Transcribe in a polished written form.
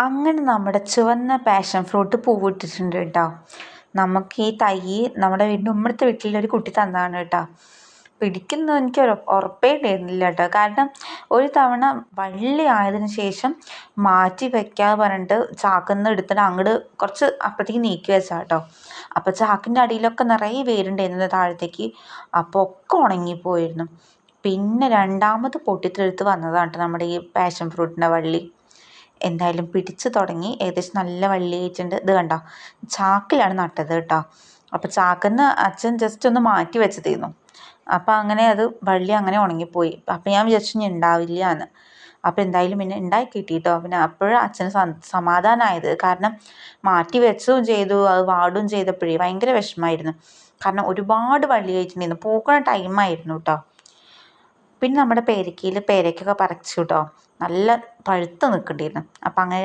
അങ്ങനെ നമ്മുടെ ചുവന്ന പാഷൻ ഫ്രൂട്ട് പൂവിട്ടിട്ടുണ്ട് കേട്ടോ. നമുക്ക് ഈ തൈ നമ്മുടെ വീടിൻ്റെ ഉമ്മറത്തെ വീട്ടിലൊരു കുട്ടി തന്നതാണ് കേട്ടോ. പിടിക്കുന്നത് എനിക്ക് ഉറപ്പേ ഉണ്ടായിരുന്നില്ല കേട്ടോ. കാരണം ഒരു തവണ വള്ളി ആയതിനു ശേഷം മാറ്റി വെക്കാന്ന് പറഞ്ഞിട്ട് ചാക്കിന്ന് എടുത്തിട്ട് അങ്ങോട്ട് കുറച്ച് അപ്പുറത്തേക്ക് നീക്കി വെച്ചാൽ കേട്ടോ. അപ്പോൾ ചാക്കിൻ്റെ അടിയിലൊക്കെ നിറയെ വേരുണ്ടായിരുന്നത് താഴത്തേക്ക്. അപ്പോൾ ഒക്കെ ഉണങ്ങിപ്പോയിരുന്നു. പിന്നെ രണ്ടാമത് പൊട്ടിത്തെഴുത്ത് വന്നതാണ് കേട്ടോ നമ്മുടെ ഈ പാഷൻ ഫ്രൂട്ടിൻ്റെ വള്ളി. എന്തായാലും പിടിച്ചു തുടങ്ങി, ഏകദേശം നല്ല വള്ളിയായിട്ടുണ്ട്. ഇത് കണ്ടോ, ചാക്കിലാണ് നട്ടത് കേട്ടോ. അപ്പോൾ ചാക്കിന്ന് അച്ഛൻ ജസ്റ്റ് ഒന്ന് മാറ്റി വെച്ചതായിരുന്നു. അപ്പം അങ്ങനെ അത് വള്ളി അങ്ങനെ ഉണങ്ങിപ്പോയി. അപ്പം ഞാൻ വിചാരിച്ചു ഇനി ഉണ്ടാവില്ല എന്ന്. അപ്പം എന്തായാലും പിന്നെ ഉണ്ടായി കിട്ടിയിട്ടോ. പിന്നെ അപ്പോഴും അച്ഛന് സമാധാനമായത്. കാരണം മാറ്റി വെച്ചും ചെയ്തു, അത് വാടുകയും ചെയ്തപ്പോഴേ ഭയങ്കര വിഷമമായിരുന്നു. കാരണം ഒരുപാട് വള്ളി കഴിച്ചിട്ടുണ്ടായിരുന്നു, പൂക്കണ ടൈമായിരുന്നു കേട്ടോ. പിന്നെ നമ്മുടെ പേരക്കയിൽ പേരക്കൊക്കെ പറിച്ചു കേട്ടോ. നല്ല പഴുത്ത് നിൽക്കണ്ടായിരുന്നു. അപ്പം അങ്ങനെ